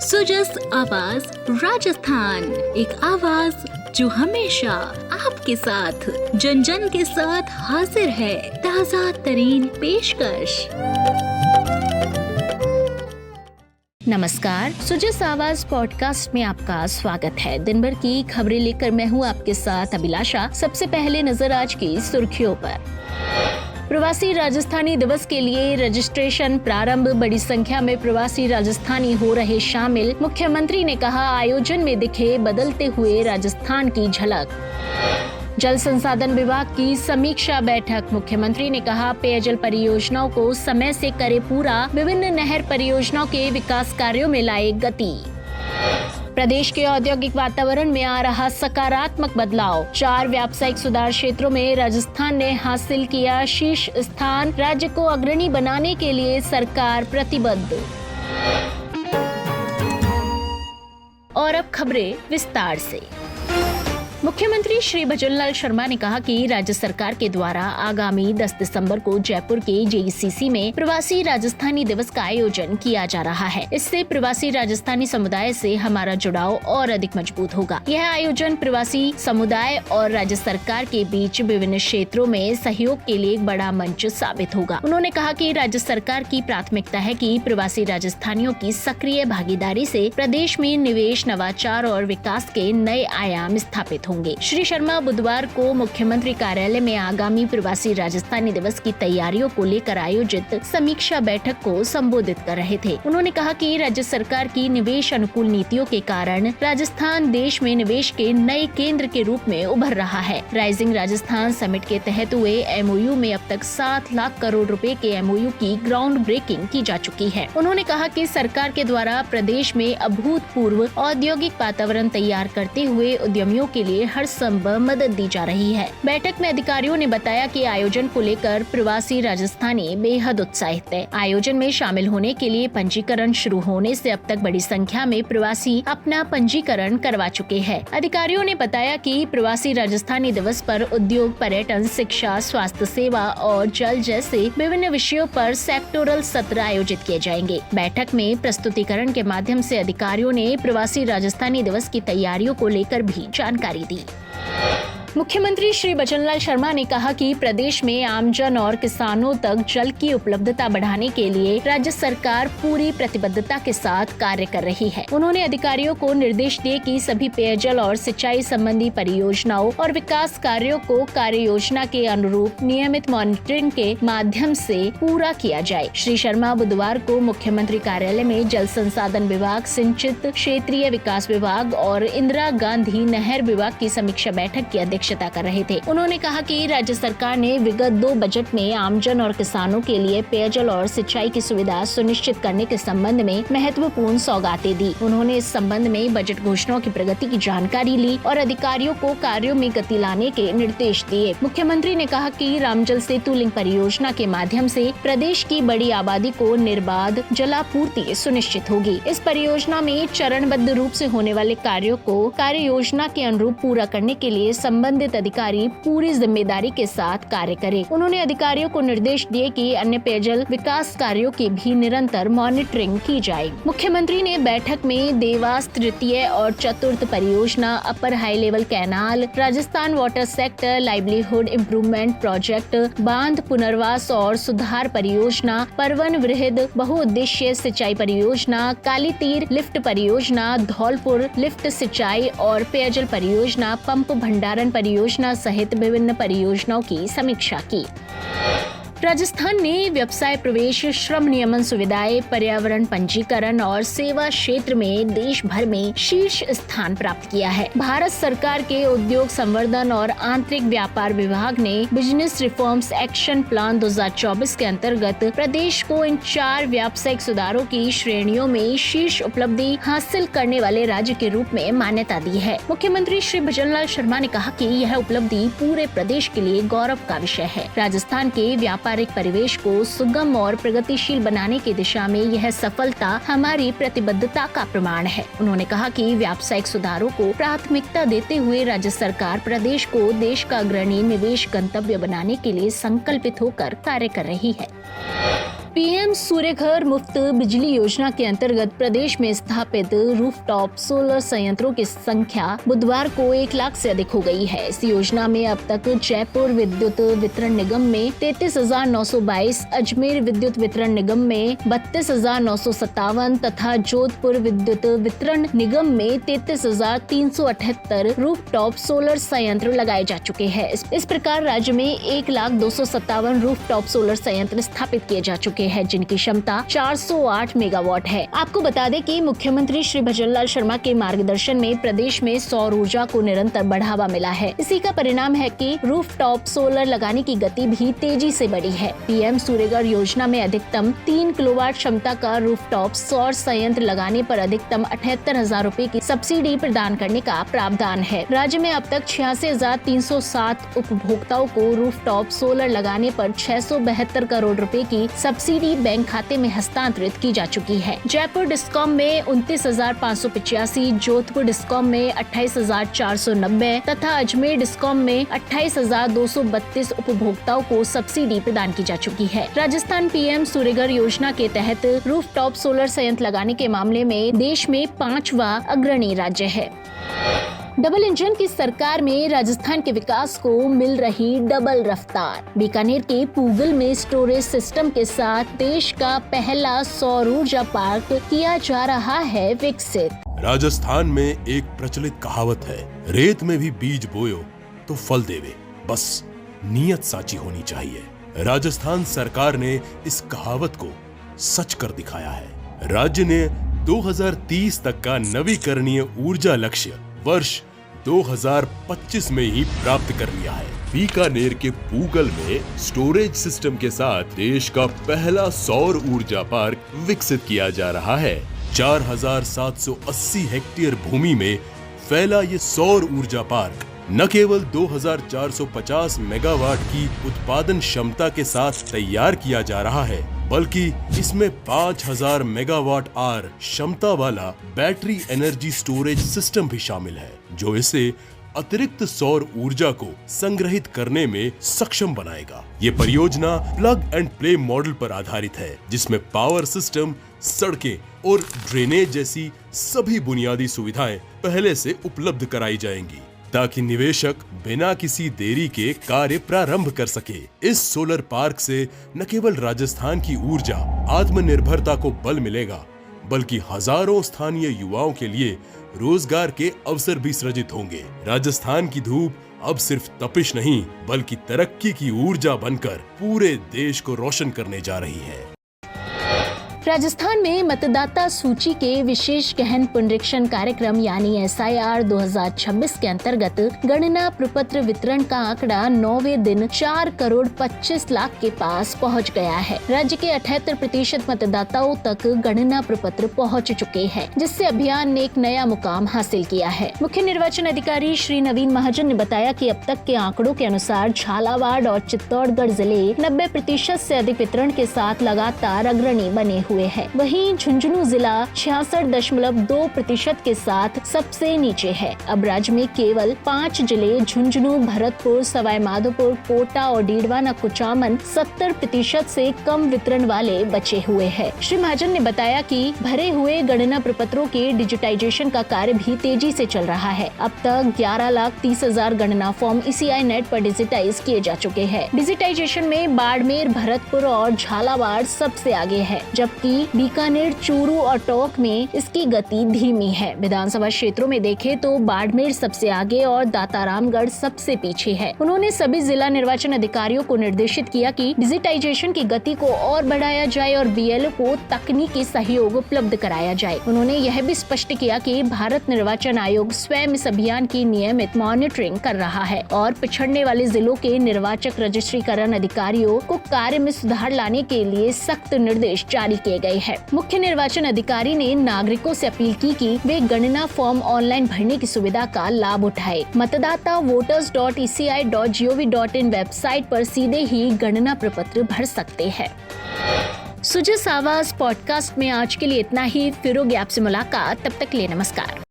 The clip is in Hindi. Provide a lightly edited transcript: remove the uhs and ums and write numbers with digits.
सुजस आवाज राजस्थान, एक आवाज जो हमेशा आपके साथ, जन जन के साथ हाजिर है। ताज़ा तरीन पेशकश। नमस्कार, सुजस आवाज पॉडकास्ट में आपका स्वागत है। दिन भर की खबरें लेकर मैं हूँ आपके साथ अभिलाषा। सबसे पहले नजर आज की सुर्खियों पर। प्रवासी राजस्थानी दिवस के लिए रजिस्ट्रेशन प्रारंभ, बड़ी संख्या में प्रवासी राजस्थानी हो रहे शामिल। मुख्यमंत्री ने कहा, आयोजन में दिखे बदलते हुए राजस्थान की झलक। जल संसाधन विभाग की समीक्षा बैठक, मुख्यमंत्री ने कहा, पेयजल परियोजनाओं को समय से करे पूरा, विभिन्न नहर परियोजनाओं के विकास कार्यों में लाए गति। प्रदेश के औद्योगिक वातावरण में आ रहा सकारात्मक बदलाव, 4 व्यावसायिक सुधार क्षेत्रों में राजस्थान ने हासिल किया शीर्ष स्थान, राज्य को अग्रणी बनाने के लिए सरकार प्रतिबद्ध। और अब खबरें विस्तार से। मुख्यमंत्री श्री भजनलाल शर्मा ने कहा कि राज्य सरकार के द्वारा आगामी 10 दिसंबर को जयपुर के JECC में प्रवासी राजस्थानी दिवस का आयोजन किया जा रहा है। इससे प्रवासी राजस्थानी समुदाय से हमारा जुड़ाव और अधिक मजबूत होगा। यह आयोजन प्रवासी समुदाय और राज्य सरकार के बीच विभिन्न क्षेत्रों में सहयोग के लिए एक बड़ा मंच साबित होगा। उन्होंने कहा कि राज्य सरकार की प्राथमिकता है कि प्रवासी राजस्थानियों की सक्रिय भागीदारी से प्रदेश में निवेश, नवाचार और विकास के नए आयाम स्थापित होंगे। श्री शर्मा बुधवार को मुख्यमंत्री कार्यालय में आगामी प्रवासी राजस्थानी दिवस की तैयारियों को लेकर आयोजित समीक्षा बैठक को संबोधित कर रहे थे। उन्होंने कहा कि राज्य सरकार की निवेश अनुकूल नीतियों के कारण राजस्थान देश में निवेश के नए केंद्र के रूप में उभर रहा है। राइजिंग राजस्थान समिट के तहत हुए MOU में अब तक 7 लाख करोड़ रुपए के MOU की ग्राउंड ब्रेकिंग की जा चुकी है। उन्होंने कहा कि सरकार के द्वारा प्रदेश में अभूतपूर्व औद्योगिक वातावरण तैयार करते हुए उद्यमियों के लिए हर संभव मदद दी जा रही है। बैठक में अधिकारियों ने बताया कि आयोजन को लेकर प्रवासी राजस्थानी बेहद उत्साहित है। आयोजन में शामिल होने के लिए पंजीकरण शुरू होने से अब तक बड़ी संख्या में प्रवासी अपना पंजीकरण करवा चुके हैं। अधिकारियों ने बताया कि प्रवासी राजस्थानी दिवस पर उद्योग, पर्यटन, शिक्षा, स्वास्थ्य सेवा और जल जैसे विभिन्न विषयों पर सेक्टोरल सत्र आयोजित किए जाएंगे। बैठक में प्रस्तुतिकरण के माध्यम से अधिकारियों ने प्रवासी राजस्थानी दिवस की तैयारियों को लेकर भी जानकारी दी। मुख्यमंत्री श्री भजनलाल शर्मा ने कहा कि प्रदेश में आमजन और किसानों तक जल की उपलब्धता बढ़ाने के लिए राज्य सरकार पूरी प्रतिबद्धता के साथ कार्य कर रही है। उन्होंने अधिकारियों को निर्देश दिए कि सभी पेयजल और सिंचाई संबंधी परियोजनाओं और विकास कार्यों को कार्य योजना के अनुरूप नियमित मॉनिटरिंग के माध्यम से पूरा किया जाए। श्री शर्मा बुधवार को मुख्यमंत्री कार्यालय में जल संसाधन विभाग, सिंचित क्षेत्रीय विकास विभाग और इंदिरा गांधी नहर विभाग की समीक्षा बैठक की अध्यक्षता कर रहे थे। उन्होंने कहा कि राज्य सरकार ने विगत 2 बजट में आमजन और किसानों के लिए पेयजल और सिंचाई की सुविधा सुनिश्चित करने के संबंध में महत्वपूर्ण सौगातें दी। उन्होंने इस संबंध में बजट घोषणाओं की प्रगति की जानकारी ली और अधिकारियों को कार्यों में गति लाने के निर्देश दिए। मुख्यमंत्री ने कहा कि रामजल सेतु लिंक परियोजना के माध्यम से प्रदेश की बड़ी आबादी को निर्बाध जलापूर्ति सुनिश्चित होगी। इस परियोजना में चरणबद्ध रूप से होने वाले कार्यों को कार्य योजना के अनुरूप पूरा करने के लिए संबंधित अधिकारी पूरी जिम्मेदारी के साथ कार्य करें। उन्होंने अधिकारियों को निर्देश दिए कि अन्य पेयजल विकास कार्यों की भी निरंतर मॉनिटरिंग की जाए। मुख्यमंत्री ने बैठक में देवास तृतीय और चतुर्थ परियोजना, अपर high level canal, Rajasthan water sector livelihood improvement project, बांध पुनर्वास और सुधार परियोजना, परवन वृहद बहुउद्देश्य सिंचाई परियोजना, काली तीर लिफ्ट परियोजना, धौलपुर लिफ्ट सिंचाई और पेयजल परियोजना, पंप भंडारण परियोजना सहित विभिन्न परियोजनाओं की समीक्षा की। राजस्थान ने व्यवसाय प्रवेश, श्रम नियमन सुविधाएं, पर्यावरण पंजीकरण और सेवा क्षेत्र में देश भर में शीर्ष स्थान प्राप्त किया है। भारत सरकार के उद्योग संवर्धन और आंतरिक व्यापार विभाग ने बिजनेस रिफॉर्म्स एक्शन प्लान 2024 के अंतर्गत प्रदेश को इन 4 व्यावसायिक सुधारों की श्रेणियों में शीर्ष उपलब्धि हासिल करने वाले राज्य के रूप में मान्यता दी है। मुख्यमंत्री श्री भजनलाल शर्मा ने कहा कि यह उपलब्धि पूरे प्रदेश के लिए गौरव का विषय है। राजस्थान के व्यापारिक परिवेश को सुगम और प्रगतिशील बनाने की दिशा में यह सफलता हमारी प्रतिबद्धता का प्रमाण है। उन्होंने कहा कि व्यावसायिक सुधारों को प्राथमिकता देते हुए राज्य सरकार प्रदेश को देश का अग्रणी निवेश गंतव्य बनाने के लिए संकल्पित होकर कार्य कर रही है। पीएम सूर्यघर मुफ्त बिजली योजना के अंतर्गत प्रदेश में स्थापित रूफटॉप सोलर संयंत्रों की संख्या बुधवार को 1 लाख से अधिक हो गई है। इस योजना में अब तक जयपुर विद्युत वितरण निगम में 33,922, अजमेर विद्युत वितरण निगम में 32,957 तथा जोधपुर विद्युत वितरण निगम में 33,378 रूफटॉप सोलर संयंत्र लगाए जा चुके हैं। इस प्रकार राज्य में 1,02,57 रूफटॉप सोलर संयंत्र स्थापित किए जा चुके हैं, जिनकी क्षमता 408 मेगावाट है। आपको बता दें कि मुख्यमंत्री श्री भजनलाल शर्मा के मार्गदर्शन में प्रदेश में सौर ऊर्जा को निरंतर बढ़ावा मिला है। इसी का परिणाम है कि रूफटॉप सोलर लगाने की गति भी तेजी से बढ़ी है। पीएम सूर्यघर योजना में अधिकतम 3 किलोवाट क्षमता का रूफटॉप सौर संयंत्र लगाने पर अधिकतम 78,000 रूपए की सब्सिडी प्रदान करने का प्रावधान है। राज्य में अब तक 86,307 उपभोक्ताओं को रूफटॉप सोलर लगाने पर 672 करोड़ रुपए की सब्सिडी बैंक खाते में हस्तांतरित की जा चुकी है। जयपुर डिस्कॉम में 29,585, जोधपुर डिस्कॉम में 28,490 तथा अजमेर डिस्कॉम में 28,232 उपभोक्ताओं को सब्सिडी प्रदान की जा चुकी है। राजस्थान पीएम सूर्यघर योजना के तहत रूफटॉप सोलर संयंत्र लगाने के मामले में देश में 5वां अग्रणी राज्य है। डबल इंजन की सरकार में राजस्थान के विकास को मिल रही डबल रफ्तार। बीकानेर के पूगल में स्टोरेज सिस्टम के साथ देश का पहला सौर ऊर्जा पार्क किया जा रहा है विकसित। राजस्थान में एक प्रचलित कहावत है, रेत में भी बीज बोयो तो फल देवे, बस नीयत साची होनी चाहिए। राजस्थान सरकार ने इस कहावत को सच कर दिखाया है। राज्य ने 2030 तक का नवीकरणीय ऊर्जा लक्ष्य वर्ष 2025 में ही प्राप्त कर लिया है। बीकानेर के पूगल में स्टोरेज सिस्टम के साथ देश का पहला सौर ऊर्जा पार्क विकसित किया जा रहा है। 4,780 हेक्टेयर भूमि में फैला ये सौर ऊर्जा पार्क न केवल 2,450 मेगावाट की उत्पादन क्षमता के साथ तैयार किया जा रहा है, बल्कि इसमें 5,000 मेगावाट आवर क्षमता वाला बैटरी एनर्जी स्टोरेज सिस्टम भी शामिल है, जो इसे अतिरिक्त सौर ऊर्जा को संग्रहित करने में सक्षम बनाएगा। ये परियोजना प्लग एंड प्ले मॉडल पर आधारित है, जिसमें पावर सिस्टम, सड़कें और ड्रेनेज जैसी सभी बुनियादी सुविधाएं पहले से उपलब्ध कराई जाएंगी, ताकि निवेशक बिना किसी देरी के कार्य प्रारंभ कर सके। इस सोलर पार्क से न केवल राजस्थान की ऊर्जा आत्मनिर्भरता को बल मिलेगा, बल्कि हजारों स्थानीय युवाओं के लिए रोजगार के अवसर भी सृजित होंगे। राजस्थान की धूप अब सिर्फ तपिश नहीं, बल्कि तरक्की की ऊर्जा बनकर पूरे देश को रोशन करने जा रही है। राजस्थान में मतदाता सूची के विशेष गहन पुनरीक्षण कार्यक्रम यानी SIR 2026 के अंतर्गत गणना प्रपत्र वितरण का आंकड़ा 9वें दिन 4 करोड़ 25 लाख के पास पहुंच गया है। राज्य के 78% मतदाताओं तक गणना प्रपत्र पहुंच चुके हैं, जिससे अभियान ने एक नया मुकाम हासिल किया है। मुख्य निर्वाचन अधिकारी श्री नवीन महाजन ने बताया कि अब तक के आंकड़ों के अनुसार झालावाड़ और चित्तौड़गढ़ जिले 90% से अधिक वितरण के साथ लगातार अग्रणी बने हुए है। वहीं झुंझुनू जिला 66.2% के साथ सबसे नीचे है। अब राज्य में केवल 5 जिले झुंझुनू, भरतपुर, सवाई माधोपुर, कोटा और डीडवाना कुचामन 70% से कम वितरण वाले बचे हुए हैं। श्री महाजन ने बताया कि भरे हुए गणना प्रपत्रों के डिजिटाइजेशन का कार्य भी तेजी से चल रहा है। अब तक 11,30,000 गणना फॉर्म ECI नेट पर डिजिटाइज किए जा चुके हैं। डिजिटाइजेशन में बाड़मेर, भरतपुर और झालावाड़ सबसे आगे है, जबकि बीकानेर, चूरू और टोंक में इसकी गति धीमी है। विधानसभा क्षेत्रों में देखें तो बाड़मेर सबसे आगे और दातारामगढ़ सबसे पीछे है। उन्होंने सभी जिला निर्वाचन अधिकारियों को निर्देशित किया कि डिजिटाइजेशन की गति को और बढ़ाया जाए और BLO को तकनीकी सहयोग उपलब्ध कराया जाए। उन्होंने यह भी स्पष्ट किया कि भारत निर्वाचन आयोग स्वयं इस अभियान की नियमित मॉनिटरिंग कर रहा है और पिछड़ने वाले जिलों के निर्वाचक रजिस्ट्रीकरण अधिकारियों को कार्य में सुधार लाने के लिए सख्त निर्देश जारी किए गए हैं। मुख्य निर्वाचन अधिकारी ने नागरिकों से अपील की कि वे गणना फॉर्म ऑनलाइन भरने की सुविधा का लाभ उठाए। मतदाता voters.eci.gov.in वेबसाइट पर सीधे ही गणना प्रपत्र भर सकते हैं। सुजस आवाज पॉडकास्ट में आज के लिए इतना ही। फिर होगी आपसे मुलाकात, तब तक के लिए नमस्कार।